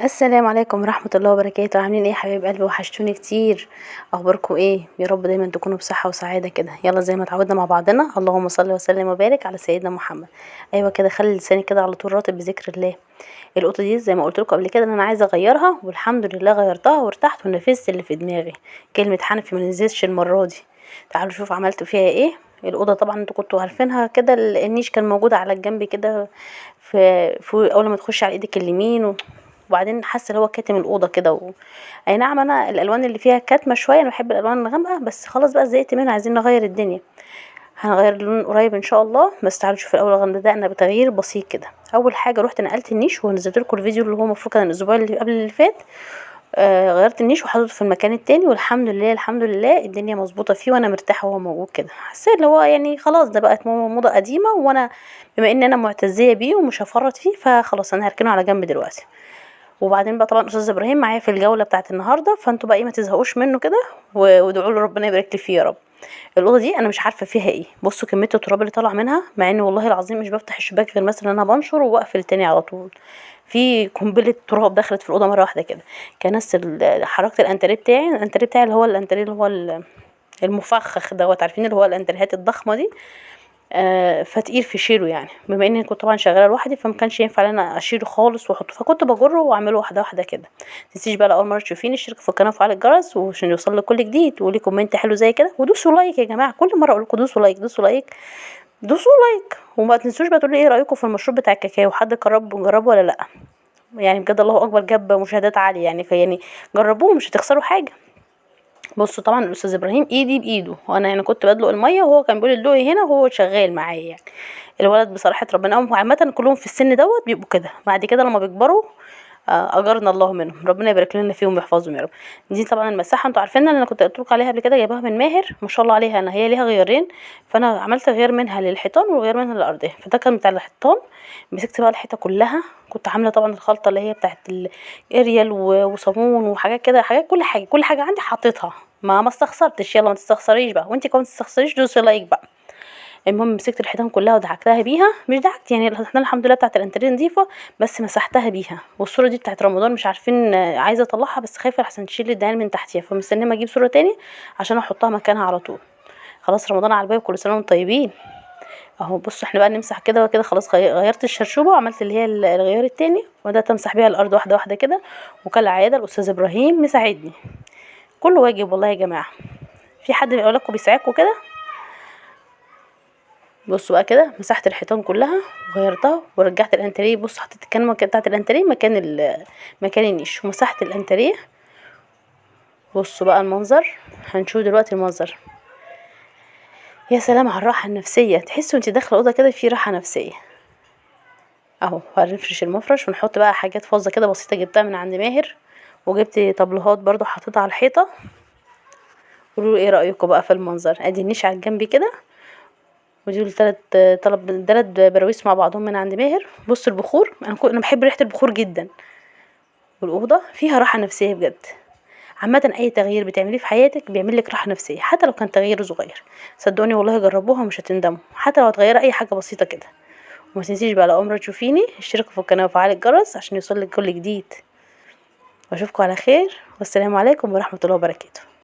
السلام عليكم ورحمة الله وبركاته. عاملين ايه يا حبايب قلبي؟ وحشتوني كتير. اخباركم ايه؟ يا رب دايما تكونوا بصحة وسعادة كده. يلا زي ما اتعودنا مع بعضنا، اللهم صل وسلم وبارك على سيدنا محمد. ايوه كده، خلي لساني كده على طول راتب بذكر الله. القطه دي زي ما قلت لكم قبل كده ان انا عايزه اغيرها، والحمد لله غيرتها وارتحت ونفذت اللي في دماغي. كلمه حنفي ما نزلتش المره دي. تعالوا شوف عملت فيها ايه. الاوضه طبعا انتوا كنتوا عارفينها كده، النيش كان موجود على الجنب كده، في اول ما تخش على ايدك اليمين. وبعدين حاسه اللي هو كاتم الاوضه كده اي نعم، انا الالوان اللي فيها كاتمه شويه، انا بحب الالوان الغامقه، بس خلاص بقى زهقت منها، عايزين نغير الدنيا. هنغير اللون قريب ان شاء الله. بس تعالوا نشوف الاول، بدأنا بتغيير بسيط كده. اول حاجه رحت نقلت النيش، ونزلت لكم الفيديو اللي هو المفروض كان الاسبوع اللي قبل اللي فات. غيرت النيش وحطيته في المكان التاني، والحمد لله الحمد لله الدنيا مظبوطه فيه، وانا مرتاحه وهو موجود كده. حسيت اللي هو يعني خلاص ده بقت موضه قديمه، وانا بما ان انا معتزيه بيه ومش هفرط فيه، فخلاص انا هركنه على جنب دلوقتي. وبعدين بقى طبعا استاذ ابراهيم معايا في الجوله بتاعه النهارده، فانتوا بقى ايه ما تزهقوش منه كده، وادعوا له ربنا يبارك لي فيه يا رب. الاوضه دي انا مش عارفه فيها ايه. بصوا كميه التراب اللي طالع منها، مع ان والله العظيم مش بفتح الشباك غير مثلا انا بنشر واقفل تاني على طول. في قنبله تراب دخلت في الاوضه مره واحده كده. كنست حركت الانتريه بتاعي اللي هو الانتريه اللي هو المفخخ دوت، عارفين اللي هو الانتريهات الضخمه دي. فتقيل في شيله يعني، بما اني كنت طبعا شغاله لوحدي، فما كانش ينفع ان انا اشيله خالص واحطه، فكنت بجره واعمله واحده واحده كده. متنسيش بقى اول مره تشوفيني اشتركوا في القناه وفعلوا الجرس وعشان يوصل كل جديد، ولي كومنت حلو زي كده، ودوسوا لايك يا جماعه. كل مره اقول لكم دوسوا لايك دوسوا لايك دوسوا لايك. وما تنسوش بقى تقولوا ايه رايكم في المشروب بتاع الكاكاو، حد جربه ولا لا؟ يعني بجد الله اكبر، جاب مشاهدات عاليه يعني جربوه مش هتخسروا حاجه. بصوا طبعا الاستاذ ابراهيم ايدي بايده، وانا يعني كنت بدلق الميه وهو كان بيقول ادلقي هنا، وهو شغال معايا يعني. الولد بصراحه ربنا، هم عامه كلهم في السن دوت بيبقوا كده، بعد كده لما بيكبروا اجرنا الله منهم، ربنا يبارك لنا فيهم ويحفظهم يا رب. دي طبعا المساحه انتوا عارفين ان انا كنت قلت لكم عليها قبل كده، جايباها من ماهر ما شاء الله عليها. انا هي ليها غيارين، فانا عملت غيار منها للحيطان وغيار منها للارضيه. فده كان بتاع الحيطان. مسكت بقى الحيطه كلها، كنت عامله طبعا الخلطه اللي هي بتاعت الاريال وصابون وحاجات كده، حاجات كل حاجه عندي حطيتها. ما استخسرتش. يلا ما تستخسريش بقى، وانت كمان ما تستخسريش، دوسي لايك بقى. المهم مسكت الحيطان كلها ودعكتها بيها، مش دعكت يعني، احنا الحمد لله بتاعت الانتريه نظيفه، بس مسحتها بيها. والصوره دي بتاعت رمضان، مش عارفين عايزه اطلعها بس خايفه احسن تشيل الدهان من تحتيها، فمستنيه ما اجيب صوره تاني عشان احطها مكانها على طول. خلاص رمضان على الباب، كل سنه وانتم طيبين. اهو بصوا احنا بقى نمسح كده وكده. خلاص غيرت الشرشوبه وعملت اللي هي الغيار التاني، وبدات امسح بيها الارض واحده واحده كده. وكالعاده الاستاذ ابراهيم مساعدني، كله واجب والله يا جماعه. في حد بيقول لكم بيساعدكم كده؟ بصوا بقى كده، مسحت الحيطان كلها وغيرتها ورجعت الانتريه. بص حطيت الكنبه بتاعت الانتريه مكان النيش، ومسحت الانتريه. بصوا بقى المنظر، هنشوف دلوقتي المنظر. يا سلام على الراحه النفسيه، تحسوا انت داخله اوضه كده في راحه نفسيه. اهو هنفرش المفرش ونحط بقى حاجات فاضه كده بسيطه جبتها من عند ماهر، وجبت طبلوهات برضو حطيتها على الحيطه. قولوا ايه رايكم بقى في المنظر؟ ادي النيش على الجنب كده، ودول تلات براويز مع بعضهم من عند ماهر. بصوا البخور، انا بحب ريحه البخور جدا، والاوضه فيها راحه نفسيه بجد. عامه اي تغيير بتعمليه في حياتك بيعمل لك راحه نفسيه، حتى لو كان تغيير صغير. صدقوني والله جربوها ومش هتندموا، حتى لو هتغيري اي حاجه بسيطه كده. وما تنسيش بقى لو عمرك تشوفيني اشتركوا في القناه وفعلوا الجرس عشان يوصلك كل جديد. واشوفكم على خير، والسلام عليكم ورحمه الله وبركاته.